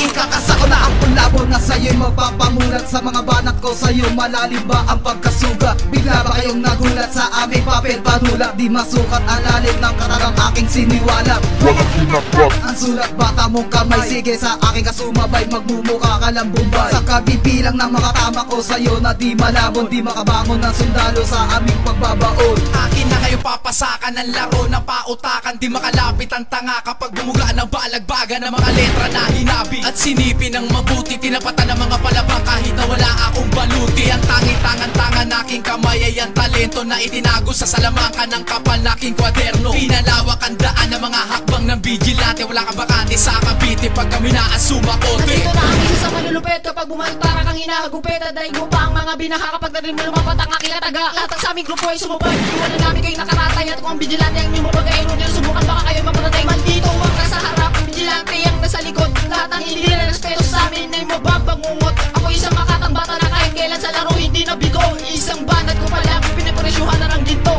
Ikakasa ko na ang pulabo na sa'yo'y mapapamulat. Sa mga banat ko sa'yo malalim ba ang pagkasugat? Bigla ba kayong nagulat sa aming papel panulat? Di masukat ang lalim ng katagang aking siniwalat. Walang kinakot Ang sulat bata mong kamay, sige sa aking kasumabay, magmumukha ka lang Bombay. Sa kabibilang ng mga tama ko sa'yo na di malabon, di makabangon ng sundalo sa aming pagbabaon. Akin na kayo papasakan ng laro ng pautakan. Di makalapit ang tanga kapag bumuga ng balagbaga ng mga letra na hinabi at sinipin ng mabuti. Tinapatan ng mga palabang kahit na wala akong baluti. Ang tangi-tangan-tangan aking kamay ay ang talento na itinago sa salamanca ng kapal na aking kwaderno. Pinalawak ang daan ng mga hakbang ng vigilante. Wala ka bakante sa Cavite pag kami naasuma kote. Nandito na ang isang manulupet kapag bumaltara kang hinahagupet. At dahil mo pa ang mga binaha kapag narin mo lumapat ang aking ataga. Lahat ang sa aming grupo ay sumubay. Iwan na namin kayong nakaratay. At kung ang vigilante ang inyong mapag-aero nila, subukan baka kayo mapatay. Maldito ang nasa harap, ang vigilante ang nasa likod. Lahat ang hindi nila respeto sa amin ay mababangungot. Ako isang makatang bata na kahit kailan sa laro hindi nabigo. Isang banat ko pala pinipresyuhan na ng ginto.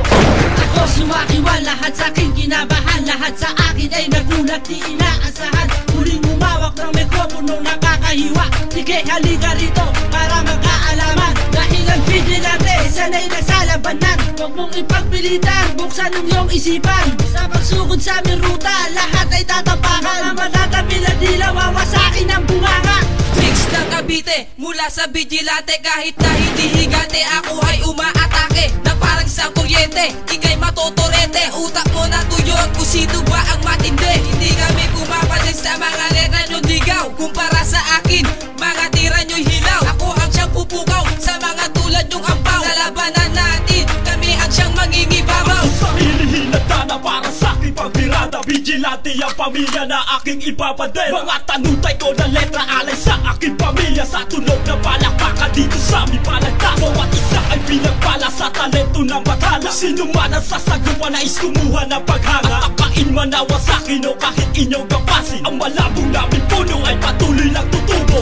Ako sumakiwan, lahat sa akin kinabahan. Lahat sa akin ay nagulat, di inaasahan. Huling umawak ng mikropono nakakahiwa. Sige halika rito para magkaalaman. Dahil ang vigilante sanay nagsalabanan. Huwag mong ipagpilitan, buksan ang iyong isipan. Sa pagsugod sa aming ruta, lahat ay tatapakan. Ang matatapila di lawawasakin ang bunganga. Tricks ng Cavite mula sa vigilante. Kahit na hindi higante, ako ay umaatake na parang isang kuryente. Ika'y matotorete, utak mo na tuyo at kung sino ba ang matindi. Hindi kami pumapasin sa mga letra nyo'y ligaw. Kumpara sa akin, mga tira nyo'y hilaw. Ako ang siyang pupukaw sa mga tulad nyong ampaw. Sa labanan natin, kami ang siyang mangingibabaw. Sa hinihinata na para sa aking pagbirada. Vigilante ang pamilya na aking ipapadel. Mga tanutay ko na letra alay sa aking pamilya. Sa tunog na palakpakan dito sa aming palagtas. Bawat isa ay pinagpala sa talento ng batala. Sino man ang sasagawa nais kumuha ng paghanga. At akain manawa sa akin o kahit inyong kapasin. Ang malabong namin puno ay patuloy lang tutubo.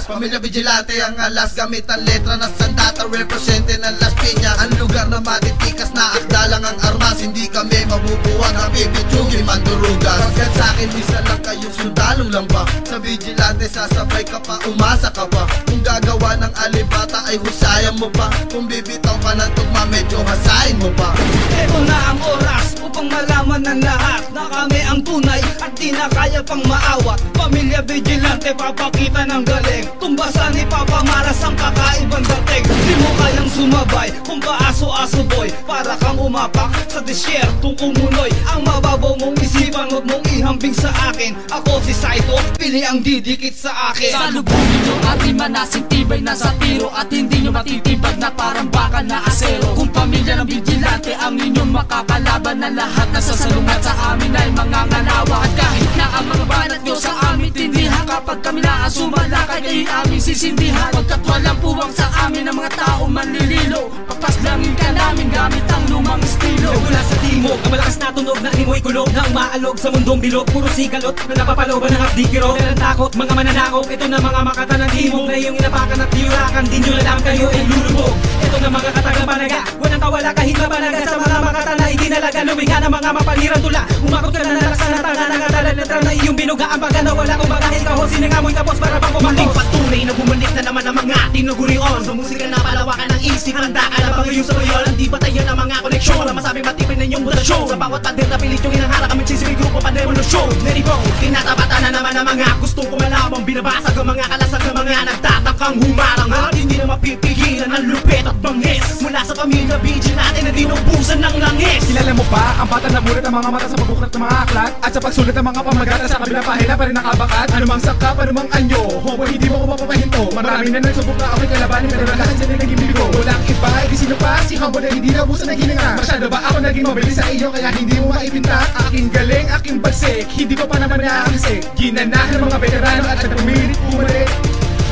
Pamilya vigilante ang alas, gamit ang letra na sandata. Represente ng Las Piñas, ang lugar na matitikas na akda lang ang armas. Hindi kami mabubuwag ang bibitsugin mandurugan. Pagkat sa akin isa lang kayo, sundalo lang ba? Sa vigilante sasabay ka pa, umasa ka pa. Kung gagawa ng alibata ay husayan mo pa. Kung bibitaw ka ng tugma medyo hasain mo pa. Ito na ang oras upang malaman ng lahat na kami ang tunay at di na kaya pang maawat. Pamilya vigilante, papakita ng galing. Tumbasan ipapamalas ang kakaibang dating. Di mo kayang sumabay kung paaso-aso boy. Para kang umapak sa disyertong umunoy. Ang mababaw mong isipan, huwag mong ihambing sa akin. Ako si Saito, pili ang didikit sa akin. Salubungin nyo at imanasing tibay na sa tiro. At hindi nyo matitibag na parang baka na asero. Kung pamilya ng vigilante ang inyong makakalaban, na lahat na sasalungat sa amin ay mangangalawa. At kahit na ang mga banat nyo sa amin tindihan, kapag kami naasumalakay ay aming sisindihan. Pagkat walang puwang sa amin ang mga tao manlililo, papaslangin ka namin gamit ang lumang estilo. Mula sa timog, ang malakas na tunog na animoy kulog na umaalog sa mundong bilog. Puro sigalot na napapaloban ng abdikiro. Kailan takot, mga mananakaw. Ito na mga makata ng timog na iyong inapakan at tiyurakan. Di nyo alam kayo ay lulubog. Ito na mga katagang panaga, walang tawala kahit mabanaga. Sa mga makata na itinalaga, lumika na mga mapalirang tula. Umakot ka na nalaksan na tanga, nakatala letra na iyong binuga. Ang baga na wala kong bagahit kahon, siningamoy tapos para bang kumakos. Muling patunay na bumalik na naman ang mga tinugurion. Sa musika na palawakan ng isip, handa ka na ba ngayon sa bayon? Hindi batayan ang mga koneksyon, wala masabing matipin na inyong mutasyon. Sa bawat pader na pilit yung inanghara kami sisibig grupo pa demolusyon. Neribong, tinatabatan na naman ang mga gustong kumalabang. Binabasag ang mga kalasag ng mga nagtatakang humarang. At hindi na mapipigilan ang lupet at bangis mula sa pamilya vigilante na dinubusan ng langis. Kilala mo pa ang bata na mulat ang mga mata sa pagbuklat ng mga aklat at sa pagsulat ng mga pamagata sa kabilang pahina pa rin nakabakat. Anumang sakap, anumang anyo, hobo hindi mo ko mapapahinto. Marami na nagsubok na ako'y kalabanin, pero lahat sila naging bigo. Walang iba, di sino pa, si Hambo na hindi nabusan ng hininga. Masyado ba ako naging mabilis sa iyo kaya hindi mo maipinta? Aking galing, aking bagsik, hindi ko pa naman naaksik. Ginanahan ng mga veterano at nagpumilit umalik.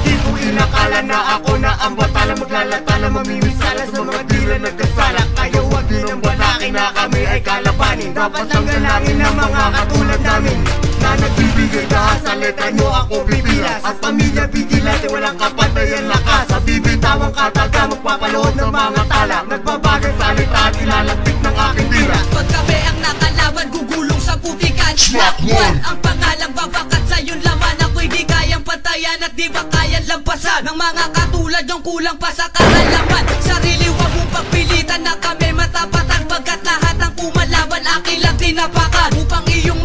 Di ko inakala na ako na ang batala. Maglalatala, mamimisala sa mga dila nagkasala. Kaya wag din ang balakin na kami ay kalabanin. Dapat ang galangin ng mga katulad namin na nagbibigay dahil sa letra nyo ako bibilas. At pamilya vigilante walang kapatayan lakas. Sa bibitawang kataga magpapalood ng mga tala. Nagbabagang salita at ilalagpit ng aking tira. Pag kami ang nakalaban, gugulong sa putikan. Swak one! Ang pangalang babakat sa iyong laman, ako'y at di ba kayang lampasan ng mga katulad yung kulang pa sa kaalaman. Sarili wag mong pagpilitan na kami matapatan, pagkat lahat ng kumalaban akin lang tinapakan upang iyong